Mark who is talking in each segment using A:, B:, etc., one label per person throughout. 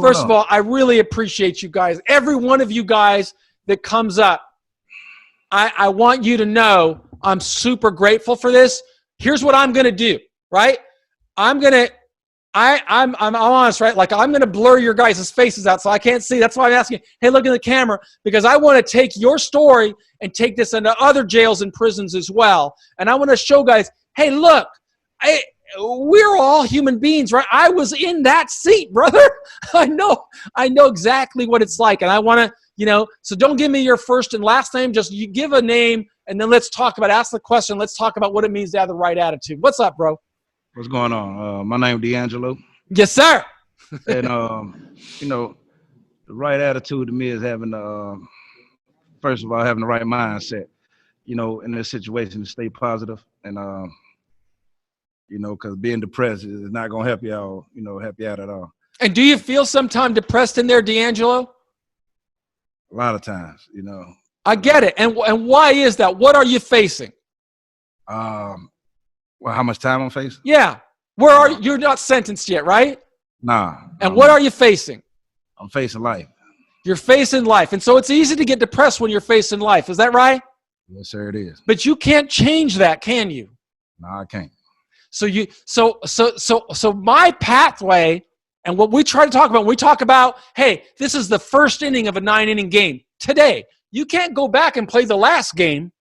A: first of all, I really appreciate you guys. Every one of you guys that comes up, I want you to know I'm super grateful for this. Here's what I'm going to do, right? I'm honest, right? Like I'm going to blur your guys' faces out so I can't see. That's why I'm asking, hey, look at the camera, because I want to take your story and take this into other jails and prisons as well. And I want to show guys, hey, look, we're all human beings, right? I was in that seat, brother. I know exactly what it's like. And I want to, so don't give me your first and last name. Just you give a name and then let's talk about, ask the question. Let's talk about what it means to have the right attitude. What's up, bro?
B: What's going on? My name is D'Angelo.
A: Yes, sir.
B: And, the right attitude to me is having, first of all, having the right mindset, in this situation to stay positive and, because being depressed is not going to help you out at all.
A: And do you feel sometimes depressed in there, D'Angelo?
B: A lot of times,
A: I get it. And why is that? What are you facing?
B: Well, how much time I'm facing?
A: Yeah. You're not sentenced yet, right?
B: Nah.
A: And what are you facing?
B: I'm facing life.
A: You're facing life. And so it's easy to get depressed when you're facing life. Is that right?
B: Yes, sir, it is.
A: But you can't change that, can you?
B: No, I can't.
A: So my pathway and what we try to talk about, when we talk about, hey, this is the first inning of a 9-inning game. Today, you can't go back and play the last game.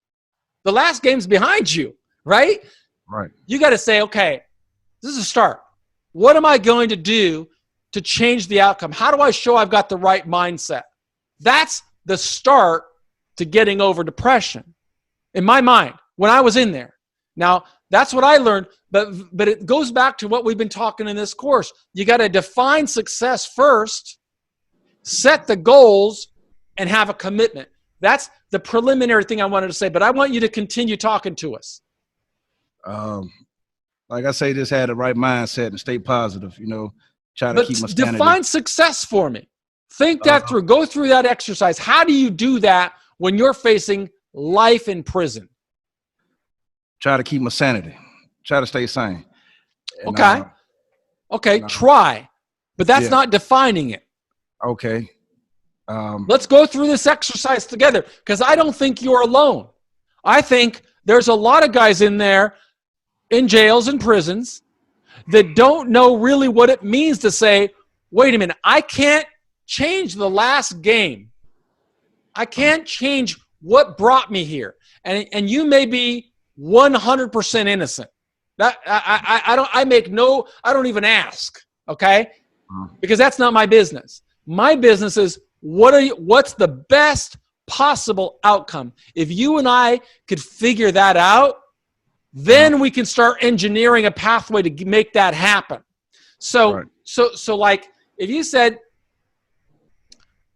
A: The last game's behind you, right?
B: Right.
A: You got to say, okay, this is a start. What am I going to do to change the outcome? How do I show I've got the right mindset? That's the start to getting over depression in my mind when I was in there. Now, that's what I learned, but it goes back to what we've been talking in this course. You got to define success first, set the goals, and have a commitment. That's the preliminary thing I wanted to say, but I want you to continue talking to us.
B: Like I say, just had the right mindset and stay positive, try to keep my sanity.
A: Define success for me. Think that through. Go through that exercise. How do you do that when you're facing life in prison?
B: Try to keep my sanity. Try to stay sane. And,
A: okay. Try. But that's not defining it.
B: Okay.
A: Let's go through this exercise together because I don't think you're alone. I think there's a lot of guys in there in jails and prisons that don't know really what it means to say, wait a minute, I can't change the last game. I can't change what brought me here. And you may be 100% innocent. That I don't even ask, okay? Because that's not my business. My business is what's the best possible outcome? If you and I could figure that out, then we can start engineering a pathway to make that happen. So like if you said,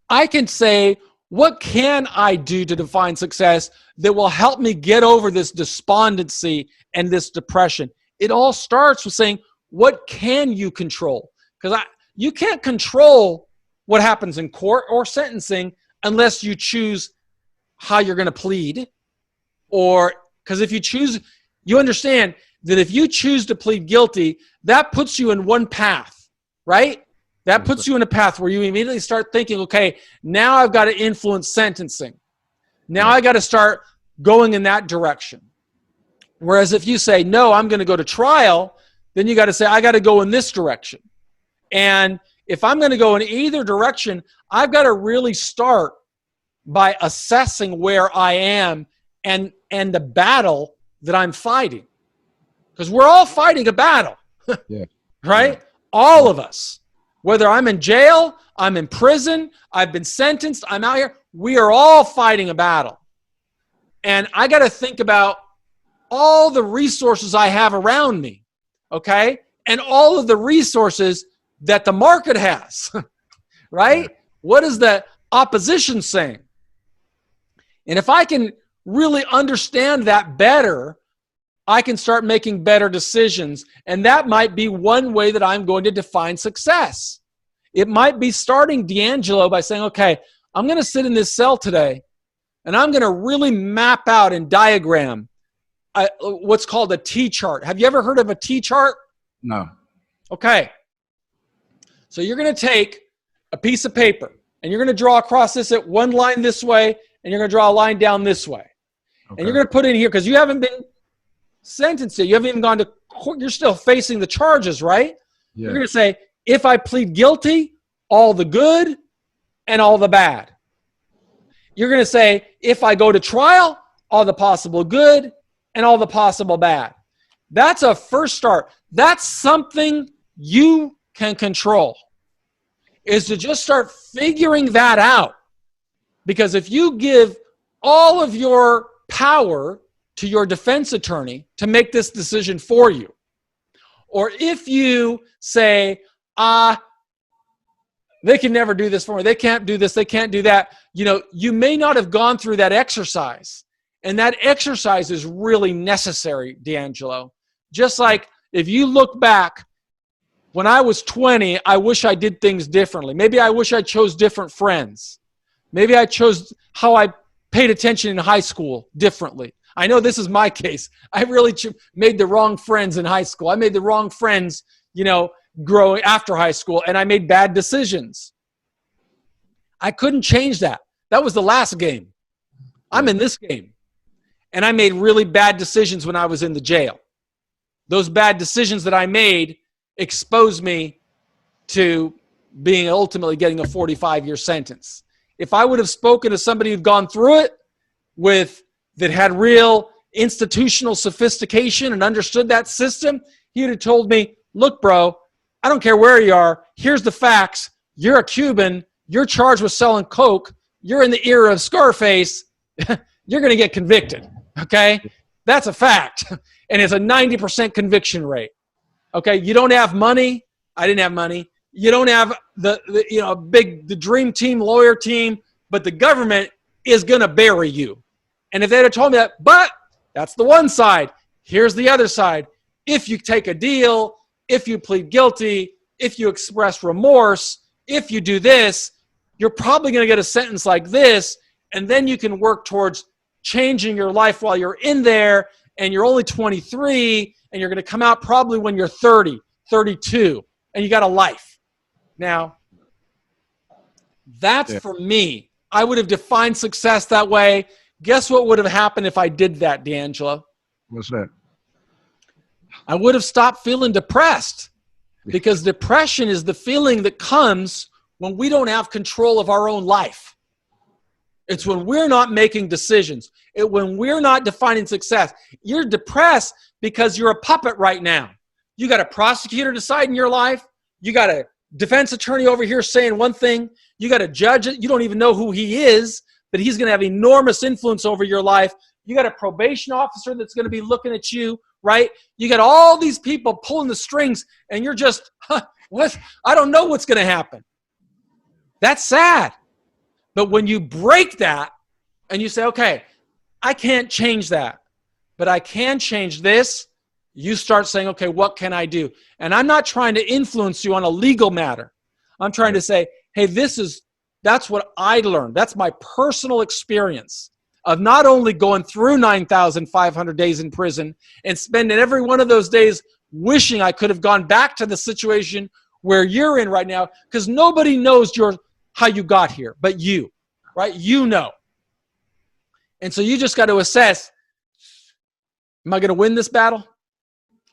A: I can say, what can I do to define success that will help me get over this despondency and this depression? It all starts with saying, what can you control? Because you can't control what happens in court or sentencing unless you choose how you're going to plead. Or because if you choose, you understand that if you choose to plead guilty, that puts you in one path, right? That puts you in a path where you immediately start thinking, okay, now I've got to influence sentencing. Now I got to start going in that direction. Whereas if you say, no, I'm going to go to trial, then you got to say, I got to go in this direction. And if I'm going to go in either direction, I've got to really start by assessing where I am and the battle that I'm fighting. Because we're all fighting a battle, right? Yeah. All of us. Whether I'm in jail, I'm in prison, I've been sentenced, I'm out here, we are all fighting a battle. And I got to think about all the resources I have around me, okay? And all of the resources that the market has, right? Yeah. What is the opposition saying? And if I can really understand that better, I can start making better decisions. And that might be one way that I'm going to define success. It might be starting D'Angelo by saying, okay, I'm going to sit in this cell today and I'm going to really map out and diagram what's called a T-chart. Have you ever heard of a T-chart?
B: No.
A: Okay. So you're going to take a piece of paper, and you're going to draw across this at one line this way, and you're going to draw a line down this way. Okay. And you're going to put in here, because you haven't been sentenced yet. You haven't even gone to court. You're still facing the charges, right? Yeah. You're going to say, if I plead guilty, all the good and all the bad. You're going to say, if I go to trial, all the possible good and all the possible bad. That's a first start. That's something you can control, is to just start figuring that out. Because if you give all of your power to your defense attorney to make this decision for you, or if you say, they can never do this for me, they can't do this, they can't do that, you may not have gone through that exercise. And that exercise is really necessary, D'Angelo. Just like if you look back, when I was 20, I wish I did things differently. Maybe I wish I chose different friends. Maybe I chose how I paid attention in high school differently. I know this is my case. I really made the wrong friends in high school. I made the wrong friends, growing after high school, and I made bad decisions. I couldn't change that. That was the last game. I'm in this game. And I made really bad decisions when I was in the jail. Those bad decisions that I made exposed me to being ultimately getting a 45-year sentence. If I would have spoken to somebody who'd gone through it that had real institutional sophistication and understood that system, he would have told me, look, bro, I don't care where you are. Here's the facts. You're a Cuban. You're charged with selling coke. You're in the era of Scarface. You're going to get convicted. Okay? That's a fact. And it's a 90% conviction rate. Okay? You don't have money. I didn't have money. You don't have the dream team, lawyer team, but the government is going to bury you. And if they'd have told me that, but that's the one side. Here's the other side. If you take a deal, if you plead guilty, if you express remorse, if you do this, you're probably going to get a sentence like this, and then you can work towards changing your life while you're in there, and you're only 23, and you're going to come out probably when you're 30, 32, and you got a life. Now, that's for me. I would have defined success that way. Guess what would have happened if I did that, D'Angelo?
B: What's that?
A: I would have stopped feeling depressed, because depression is the feeling that comes when we don't have control of our own life. It's when we're not making decisions. When we're not defining success. You're depressed because you're a puppet right now. You got a prosecutor deciding your life. You got a defense attorney over here saying one thing. You got a judge. You don't even know who he is, but he's going to have enormous influence over your life. You got a probation officer that's going to be looking at you, right? You got all these people pulling the strings, and you're just, what? I don't know what's going to happen. That's sad. But when you break that and you say, okay, I can't change that, but I can change this, you start saying, okay, what can I do? And I'm not trying to influence you on a legal matter. I'm trying to say, hey, that's what I learned. That's my personal experience of not only going through 9,500 days in prison and spending every one of those days wishing I could have gone back to the situation where you're in right now, because nobody knows how you got here, but you, right? You know. And so you just got to assess, am I going to win this battle?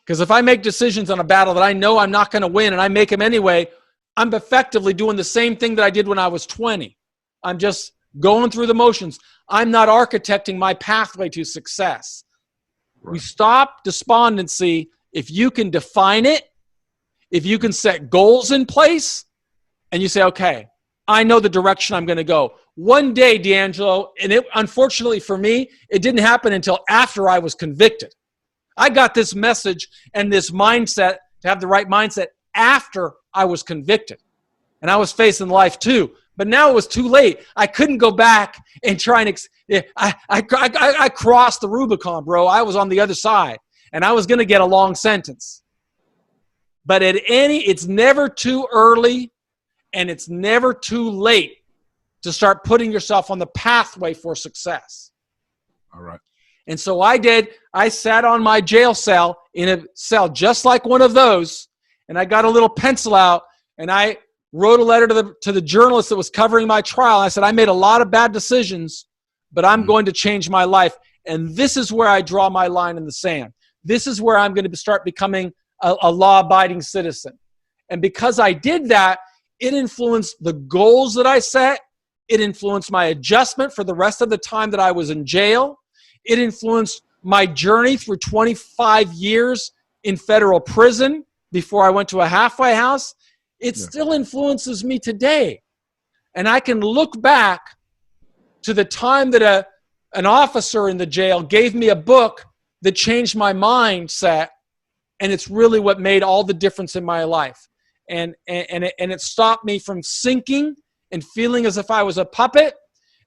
A: Because if I make decisions on a battle that I know I'm not going to win and I make them anyway, I'm effectively doing the same thing that I did when I was 20. I'm just going through the motions. I'm not architecting my pathway to success. Right. We stop despondency if you can define it, if you can set goals in place, and you say, okay, I know the direction I'm going to go. One day, D'Angelo, and unfortunately for me, it didn't happen until after I was convicted. I got this message and this mindset, to have the right mindset, after I was convicted. And I was facing life too. But now it was too late. I couldn't go back and try and I crossed the Rubicon, bro. I was on the other side, and I was going to get a long sentence. But it's never too early, and it's never too late to start putting yourself on the pathway for success.
B: All right.
A: And so I did. I sat on my jail cell, in a cell just like one of those, and I got a little pencil out, and I wrote a letter to the journalist that was covering my trial. I said, I made a lot of bad decisions, but I'm going to change my life. And this is where I draw my line in the sand. This is where I'm going to start becoming a law-abiding citizen. And because I did that, it influenced the goals that I set. It influenced my adjustment for the rest of the time that I was in jail. It influenced my journey through 25 years in federal prison before I went to a halfway house. It still influences me today. And I can look back to the time that an officer in the jail gave me a book that changed my mindset, and it's really what made all the difference in my life. And it stopped me from sinking and feeling as if I was a puppet.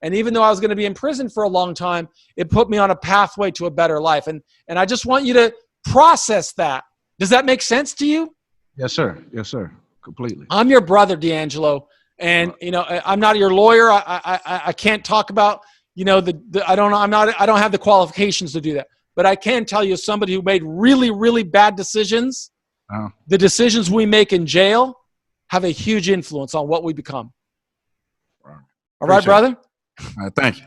A: And even though I was going to be in prison for a long time, it put me on a pathway to a better life. And I just want you to process that. Does that make sense to you?
B: Yes, sir. Yes, sir. Completely.
A: I'm your brother, D'Angelo. And, you know, I'm not your lawyer. I can't talk about, you know, I don't have the qualifications to do that. But I can tell you, as somebody who made really, really bad decisions, the decisions we make in jail have a huge influence on what we become. All right, brother?
B: All right, thank you.